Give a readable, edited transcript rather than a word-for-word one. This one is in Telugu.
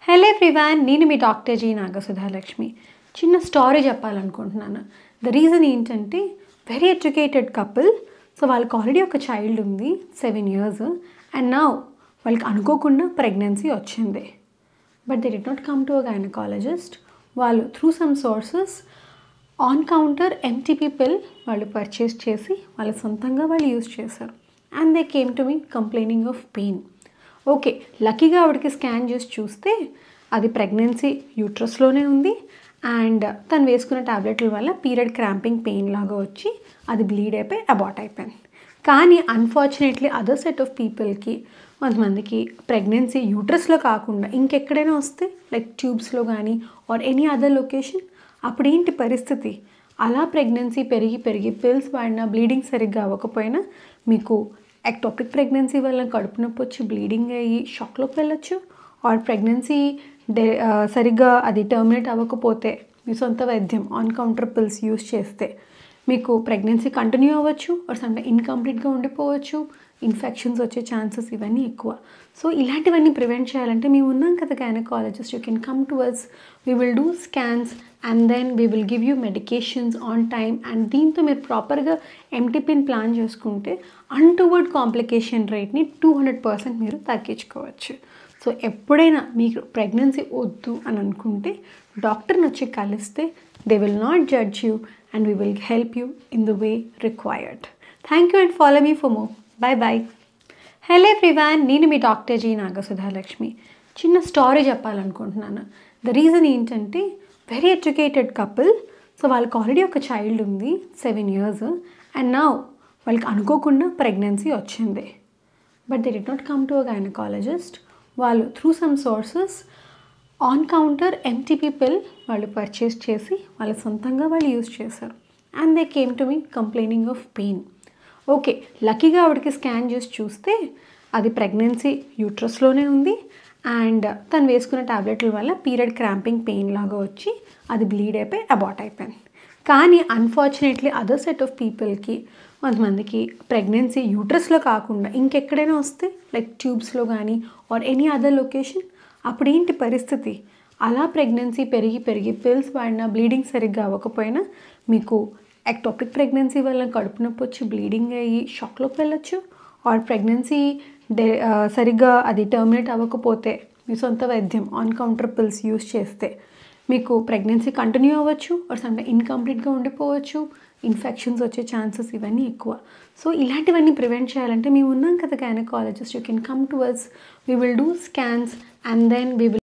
హలో ఎవ్రీవన్, నేను మీ డాక్టర్ జీ నాగసుధాలక్ష్మి. చిన్న స్టోరీ చెప్పాలనుకుంటున్నాను. ద రీజన్ ఏంటంటే వెరీ ఎడ్యుకేటెడ్ కపుల్. సో వాళ్ళకి ఆల్రెడీ ఒక చైల్డ్ ఉంది, 7 years. అండ్ నౌ వాళ్ళకి అనుకోకుండా ప్రెగ్నెన్సీ వచ్చింది. But they did not come to a gynaecologist. వాళ్ళు through some sources on counter MTP pill వాళ్ళు పర్చేస్ చేసి వాళ్ళ సొంతంగా వాళ్ళు యూజ్ చేశారు. And they came to me complaining of pain. Okay, లక్కీగా ఆవిడకి స్కాన్ చేసి చూస్తే అది ప్రెగ్నెన్సీ యూట్రస్లోనే ఉంది. అండ్ తను వేసుకున్న టాబ్లెట్ల వల్ల పీరియడ్ క్రాంపింగ్ పెయిన్ లాగా వచ్చి అది బ్లీడ్ అయిపోయి అబార్ట్ అయిపోయింది. కానీ అన్ఫార్చునేట్లీ అదర్ సెట్ ఆఫ్ పీపుల్కి, కొంతమందికి ప్రెగ్నెన్సీ యూట్రస్లో కాకుండా ఇంకెక్కడైనా వస్తే లైక్ ట్యూబ్స్లో కానీ ఆర్ ఎనీ అదర్ లొకేషన్, అప్పుడు ఏంటి పరిస్థితి? అలా ప్రెగ్నెన్సీ పెరిగి పెరిగి పిల్స్ వాడినా బ్లీడింగ్ సరిగ్గా అవ్వకపోయినా మీకు ఎక్టోపిక్ ప్రెగ్నెన్సీ వల్ల కడుపు నొప్పి వచ్చి బ్లీడింగ్ అయ్యి షాక్లోకి వెళ్ళొచ్చు. ఆర్ ప్రెగ్నెన్సీ సరిగ్గా అది టర్మినేట్ అవ్వకపోతే మీ సొంత వైద్యం ఆన్ కౌంటర్ పిల్స్ యూస్ చేస్తే మీకు ప్రెగ్నెన్సీ కంటిన్యూ అవ్వచ్చు. ఆర్ సమ్టైమ్ ఇన్కంప్లీట్గా ఉండిపోవచ్చు. ఇన్ఫెక్షన్స్ వచ్చే ఛాన్సెస్ ఇవన్నీ ఎక్కువ. సో ఇలాంటివన్నీ ప్రివెంట్ చేయాలంటే మేము ఉన్నాం కదా gynaecologist. You can come to us. We will do scans and then we will give you medications on time. And దీంతో మీరు ప్రాపర్గా ఎంటీపీని ప్లాన్ చేసుకుంటే అన్టువర్డ్ కాంప్లికేషన్ రేట్ని 200% మీరు తగ్గించుకోవచ్చు. సో ఎప్పుడైనా మీకు ప్రెగ్నెన్సీ వద్దు అని అనుకుంటే డాక్టర్ని వచ్చి కలిస్తే they will not judge you and we will help you in the way required. Thank you and follow me for more. Bye bye. Hello everyone, నేను మీ డాక్టర్ జీ నాగసుధాలక్ష్మి. చిన్న స్టోరీ చెప్పాలనుకుంటున్నాను. ద రీజన్ ఏంటంటే వెరీ ఎడ్యుకేటెడ్ కపుల్. సో వాళ్ళకి ఆల్రెడీ ఒక చైల్డ్ ఉంది, 7 years. అండ్ నౌ వాళ్ళకి అనుకోకుండా ప్రెగ్నెన్సీ వచ్చింది. But they did not come to a gynaecologist. వాళ్ళు through some sources on counter MTP pill వాళ్ళు పర్చేస్ చేసి వాళ్ళ సొంతంగా వాళ్ళు యూజ్ చేశారు. And they came to me complaining of pain. Okay, లక్కీగా ఆవిడకి స్కాన్ చేసి చూస్తే అది ప్రెగ్నెన్సీ యూట్రస్లోనే ఉంది. అండ్ తను వేసుకున్న టాబ్లెట్ల వల్ల పీరియడ్ క్రాంపింగ్ పెయిన్ లాగా వచ్చి అది బ్లీడ్ అయిపోయి అబార్ట్ అయిపోయింది. కానీ అన్ఫార్చునేట్లీ అదర్ సెట్ ఆఫ్ పీపుల్కి, కొంతమందికి ప్రెగ్నెన్సీ యూట్రస్లో కాకుండా ఇంకెక్కడైనా వస్తే లైక్ ట్యూబ్స్లో కానీ ఆర్ ఎనీ అదర్ లొకేషన్, అప్పుడు ఏంటి పరిస్థితి? అలా ప్రెగ్నెన్సీ పెరిగి పెరిగి పిల్స్ వాడినా బ్లీడింగ్ సరిగ్గా అవ్వకపోయినా మీకు ఎక్టోపిక్ ప్రెగ్నెన్సీ వల్ల కడుపు నొప్పి వచ్చి బ్లీడింగ్ అయ్యి షాక్లోకి వెళ్ళొచ్చు. ఆర్ ప్రెగ్నెన్సీ సరిగ్గా అది టర్మినేట్ అవ్వకపోతే మీ సొంత వైద్యం ఆన్ కౌంటర్ పిల్స్ యూస్ చేస్తే మీకు ప్రెగ్నెన్సీ కంటిన్యూ అవ్వచ్చు. ఆర్ సమ్టైమ్ ఇన్కంప్లీట్గా ఉండిపోవచ్చు. ఇన్ఫెక్షన్స్ వచ్చే ఛాన్సెస్ ఇవన్నీ ఎక్కువ. సో ఇలాంటివన్నీ ప్రివెంట్ చేయాలంటే మేము ఉన్నాం కదా gynaecologist. You can come to us. We will do scans and then we will